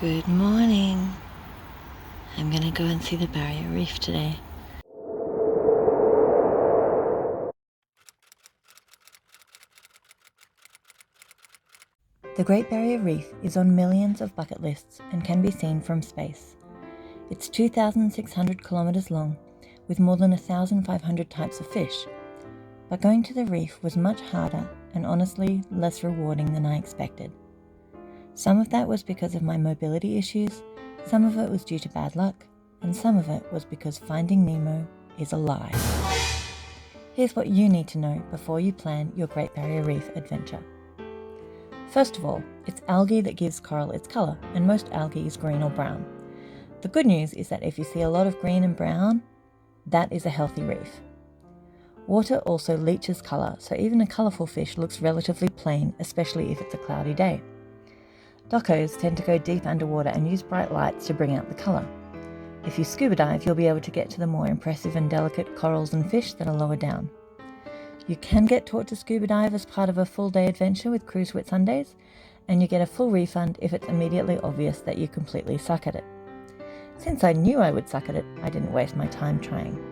Good morning. I'm gonna go and see the barrier reef today. The Great Barrier Reef is on millions of bucket lists and can be seen from space. It's 2,600 kilometers long, with more than 1,500 types of fish. But going to the reef was much harder and honestly less rewarding than I expected. Some of that was because of my mobility issues, some of it was due to bad luck, and some of it was because Finding Nemo is a lie. Here's what you need to know before you plan your Great Barrier Reef adventure. First of all, it's algae that gives coral its colour, and most algae is green or brown. The good news is that if you see a lot of green and brown, that is a healthy reef. Water also leaches colour, so even a colourful fish looks relatively plain, especially if it's a cloudy day. Docos tend to go deep underwater and use bright lights to bring out the colour. If you scuba dive, you'll be able to get to the more impressive and delicate corals and fish that are lower down. You can get taught to scuba dive as part of a full-day adventure with Cruise Whitsundays, and you get a full refund if it's immediately obvious that you completely suck at it. Since I knew I would suck at it, I didn't waste my time trying.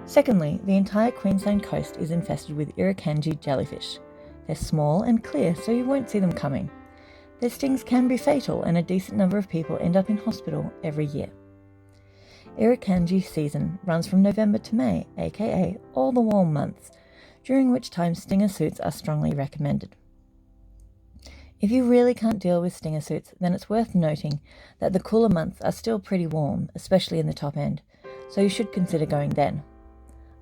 Secondly, the entire Queensland coast is infested with irukandji jellyfish. They're small and clear, so you won't see them coming. Their stings can be fatal, and a decent number of people end up in hospital every year. Irukandji season runs from November to May, aka all the warm months, during which time stinger suits are strongly recommended. If you really can't deal with stinger suits, then it's worth noting that the cooler months are still pretty warm, especially in the top end, so you should consider going then.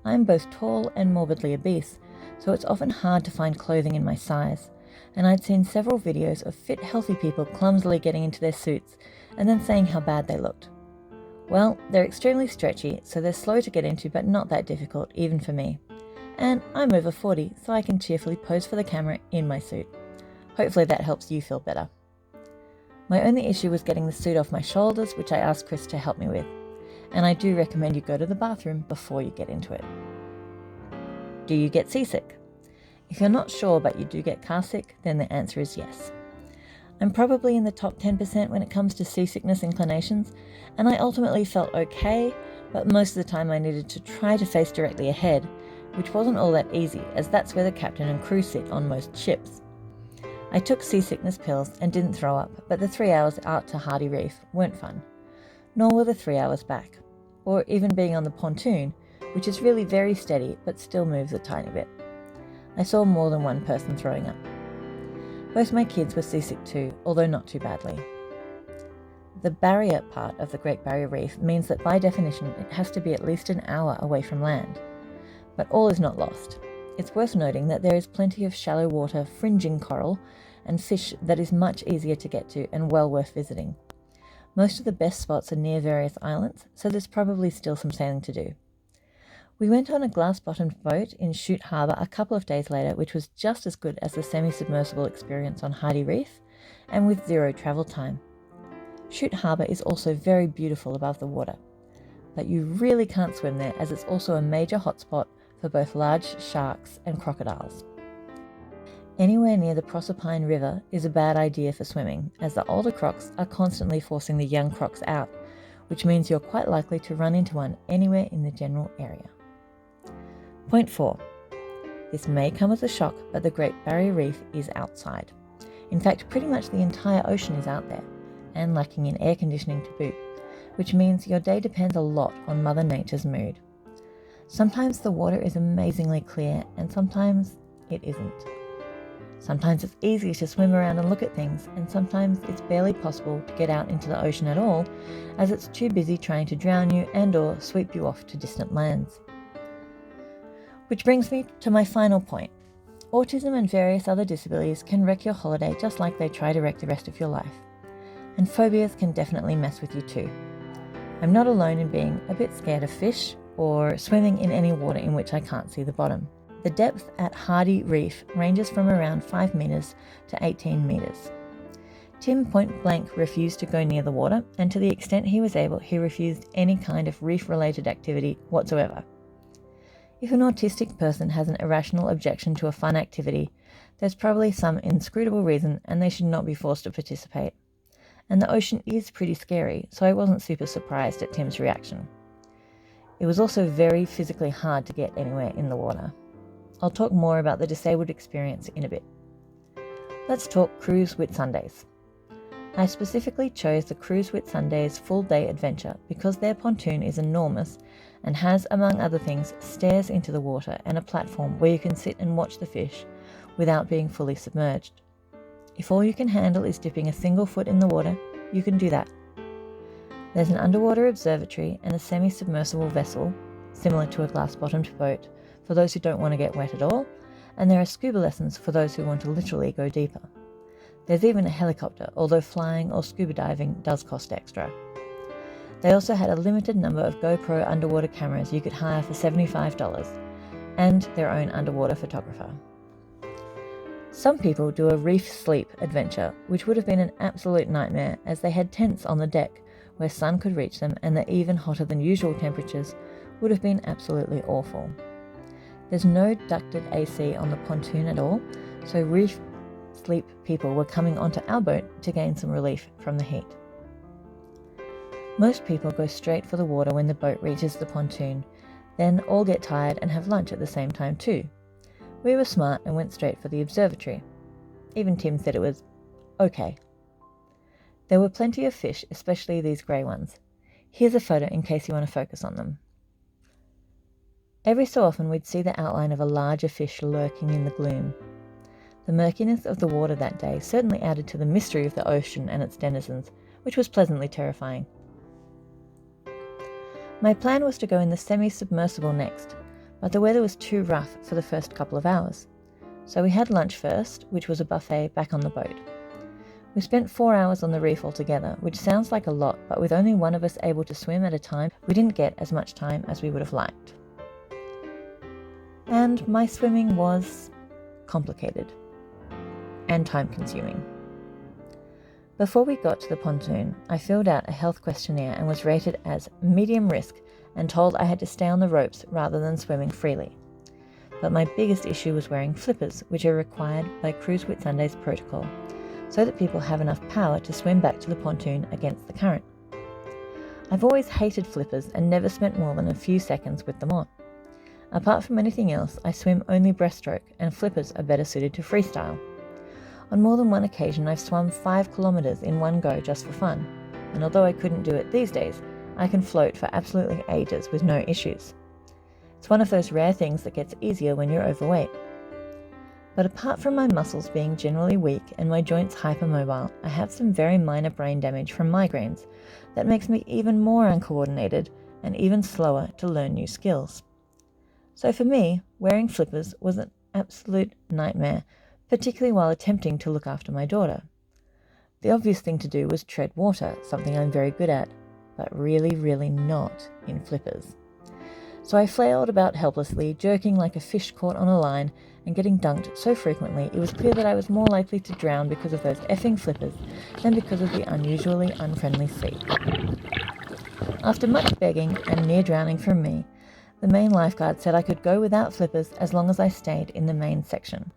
I'm both tall and morbidly obese, so it's often hard to find clothing in my size, and I'd seen several videos of fit, healthy people clumsily getting into their suits and then saying how bad they looked. Well, they're extremely stretchy, so they're slow to get into but not that difficult, even for me. And I'm over 40, so I can cheerfully pose for the camera in my suit. Hopefully that helps you feel better. My only issue was getting the suit off my shoulders, which I asked Chris to help me with. And I do recommend you go to the bathroom before you get into it. Do you get seasick? If you're not sure but you do get car sick, then the answer is yes. I'm probably in the top 10% when it comes to seasickness inclinations, and I ultimately felt okay, but most of the time I needed to try to face directly ahead, which wasn't all that easy, as that's where the captain and crew sit on most ships. I took seasickness pills and didn't throw up, but the 3 hours out to Hardy Reef weren't fun, nor were the 3 hours back, or even being on the pontoon, which is really very steady but still moves a tiny bit. I saw more than one person throwing up. Both my kids were seasick too, although not too badly. The barrier part of the Great Barrier Reef means that by definition it has to be at least an hour away from land. But all is not lost. It's worth noting that there is plenty of shallow water fringing coral and fish that is much easier to get to and well worth visiting. Most of the best spots are near various islands, so there's probably still some sailing to do. We went on a glass-bottomed boat in Chute Harbour a couple of days later, which was just as good as the semi-submersible experience on Hardy Reef, and with 0 travel time. Chute Harbour is also very beautiful above the water, but you really can't swim there, as it's also a major hotspot for both large sharks and crocodiles. Anywhere near the Proserpine River is a bad idea for swimming, as the older crocs are constantly forcing the young crocs out, which means you're quite likely to run into one anywhere in the general area. Point 4. This may come as a shock, but the Great Barrier Reef is outside. In fact, pretty much the entire ocean is out there, and lacking in air conditioning to boot, which means your day depends a lot on Mother Nature's mood. Sometimes the water is amazingly clear, and sometimes it isn't. Sometimes it's easy to swim around and look at things, and sometimes it's barely possible to get out into the ocean at all, as it's too busy trying to drown you and/or sweep you off to distant lands. Which brings me to my final point. Autism and various other disabilities can wreck your holiday just like they try to wreck the rest of your life. And phobias can definitely mess with you too. I'm not alone in being a bit scared of fish or swimming in any water in which I can't see the bottom. The depth at Hardy Reef ranges from around 5 metres to 18 metres. Tim point blank refused to go near the water, and to the extent he was able, he refused any kind of reef-related activity whatsoever. If an autistic person has an irrational objection to a fun activity, there's probably some inscrutable reason and they should not be forced to participate. and the ocean is pretty scary, so I wasn't super surprised at Tim's reaction. It was also very physically hard to get anywhere in the water. I'll talk more about the disabled experience in a bit. Let's talk Cruise Whitsundays. I specifically chose the Cruise Whitsundays full-day adventure because their pontoon is enormous and has, among other things, stairs into the water and a platform where you can sit and watch the fish without being fully submerged. If all you can handle is dipping a single foot in the water, you can do that. There's an underwater observatory and a semi-submersible vessel, similar to a glass-bottomed boat, for those who don't want to get wet at all, and there are scuba lessons for those who want to literally go deeper. There's even a helicopter, although flying or scuba diving does cost extra. They also had a limited number of GoPro underwater cameras you could hire for $75, and their own underwater photographer. Some people do a Reef sleep adventure, which would have been an absolute nightmare as they had tents on the deck where sun could reach them, and the even hotter than usual temperatures would have been absolutely awful. There's no ducted AC on the pontoon at all, so Reef sleep people were coming onto our boat to gain some relief from the heat. Most people go straight for the water when the boat reaches the pontoon, then all get tired and have lunch at the same time too. We were smart and went straight for the observatory. Even Tim said it was okay. There were plenty of fish, especially these grey ones. Here's a photo in case you want to focus on them. Every so often we'd see the outline of a larger fish lurking in the gloom. The murkiness of the water that day certainly added to the mystery of the ocean and its denizens, which was pleasantly terrifying. My plan was to go in the semi-submersible next, but the weather was too rough for the first couple of hours. So we had lunch first, which was a buffet back on the boat. We spent 4 hours on the reef altogether, which sounds like a lot, but with only one of us able to swim at a time, we didn't get as much time as we would have liked. And my swimming was complicated and time-consuming. Before we got to the pontoon, I filled out a health questionnaire and was rated as medium risk and told I had to stay on the ropes rather than swimming freely. But my biggest issue was wearing flippers, which are required by Cruise Whitsundays protocol, so that people have enough power to swim back to the pontoon against the current. I've always hated flippers and never spent more than a few seconds with them on. Apart from anything else, I swim only breaststroke, and flippers are better suited to freestyle. On more than one occasion, I've swum 5 kilometers in one go just for fun, and although I couldn't do it these days, I can float for absolutely ages with no issues. It's one of those rare things that gets easier when you're overweight. But apart from my muscles being generally weak and my joints hypermobile, I have some very minor brain damage from migraines that makes me even more uncoordinated and even slower to learn new skills. So for me, wearing flippers was an absolute nightmare, particularly while attempting to look after my daughter. The obvious thing to do was tread water, something I'm very good at, but really not in flippers. So I flailed about helplessly, jerking like a fish caught on a line and getting dunked so frequently it was clear that I was more likely to drown because of those effing flippers than because of the unusually unfriendly sea. After much begging and near drowning from me, the main lifeguard said I could go without flippers as long as I stayed in the main section.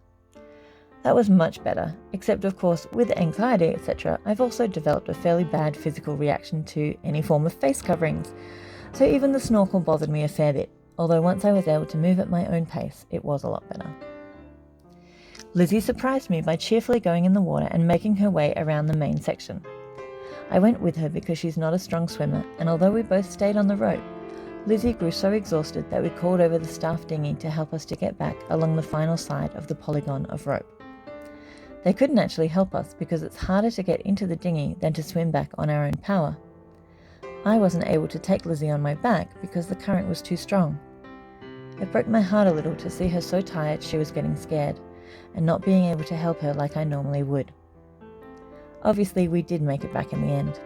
That was much better, except of course with anxiety etc. I've also developed a fairly bad physical reaction to any form of face coverings, so even the snorkel bothered me a fair bit, although once I was able to move at my own pace it was a lot better. Lizzie surprised me by cheerfully going in the water and making her way around the main section. I went with her because she's not a strong swimmer, and although we both stayed on the rope, Lizzie grew so exhausted that we called over the staff dinghy to help us to get back along the final side of the polygon of rope. They couldn't actually help us because it's harder to get into the dinghy than to swim back on our own power. I wasn't able to take Lizzie on my back because the current was too strong. It broke my heart a little to see her so tired she was getting scared, and not being able to help her like I normally would. Obviously we did make it back in the end.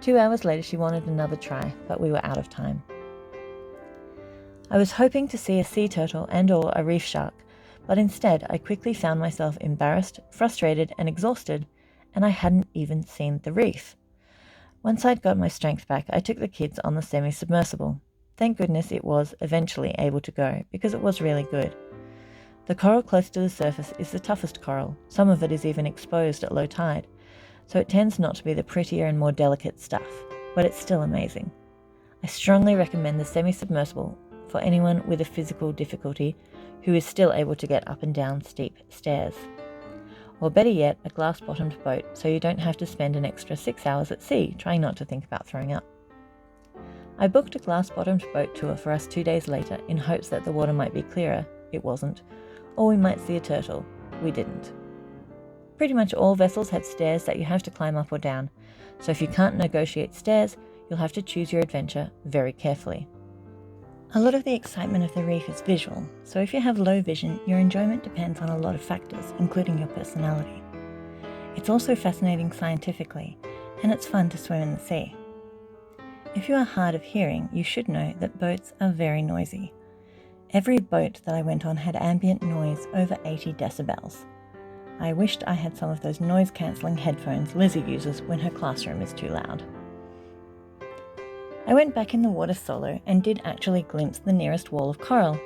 2 hours later she wanted another try, but we were out of time. I was hoping to see a sea turtle and/or a reef shark, but instead I quickly found myself embarrassed, frustrated and exhausted, and I hadn't even seen the reef. Once I'd got my strength back, I took the kids on the semi-submersible. Thank goodness it was eventually able to go, because it was really good. The coral close to the surface is the toughest coral, some of it is even exposed at low tide, so it tends not to be the prettier and more delicate stuff, but it's still amazing. I strongly recommend the semi-submersible for anyone with a physical difficulty who is still able to get up and down steep stairs. Or better yet, a glass-bottomed boat, so you don't have to spend an extra 6 hours at sea trying not to think about throwing up. I booked a glass-bottomed boat tour for us 2 days later in hopes that the water might be clearer. It wasn't. Or we might see a turtle. We didn't. Pretty much all vessels have stairs that you have to climb up or down, so if you can't negotiate stairs, you'll have to choose your adventure very carefully. A lot of the excitement of the reef is visual, so if you have low vision, your enjoyment depends on a lot of factors, including your personality. It's also fascinating scientifically, and it's fun to swim in the sea. If you are hard of hearing, you should know that boats are very noisy. Every boat that I went on had ambient noise over 80 decibels. I wished I had some of those noise-cancelling headphones Lizzie uses when her classroom is too loud. I went back in the water solo and did actually glimpse the nearest wall of coral,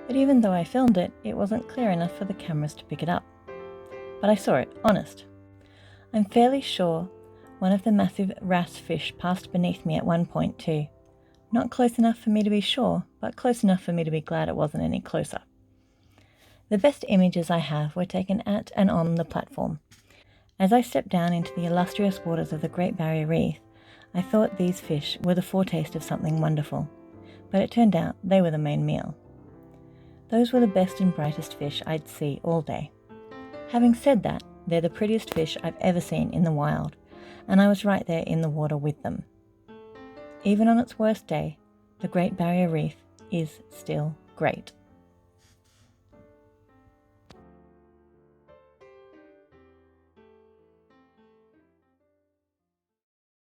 but even though I filmed it, it wasn't clear enough for the cameras to pick it up. But I saw it, honest. I'm fairly sure one of the massive wrasse fish passed beneath me at one point too. Not close enough for me to be sure, but close enough for me to be glad it wasn't any closer. The best images I have were taken at and on the platform. As I stepped down into the illustrious waters of the Great Barrier Reef, I thought these fish were the foretaste of something wonderful, but it turned out they were the main meal. Those were the best and brightest fish I'd see all day. Having said that, they're the prettiest fish I've ever seen in the wild, and I was right there in the water with them. Even on its worst day, the Great Barrier Reef is still great.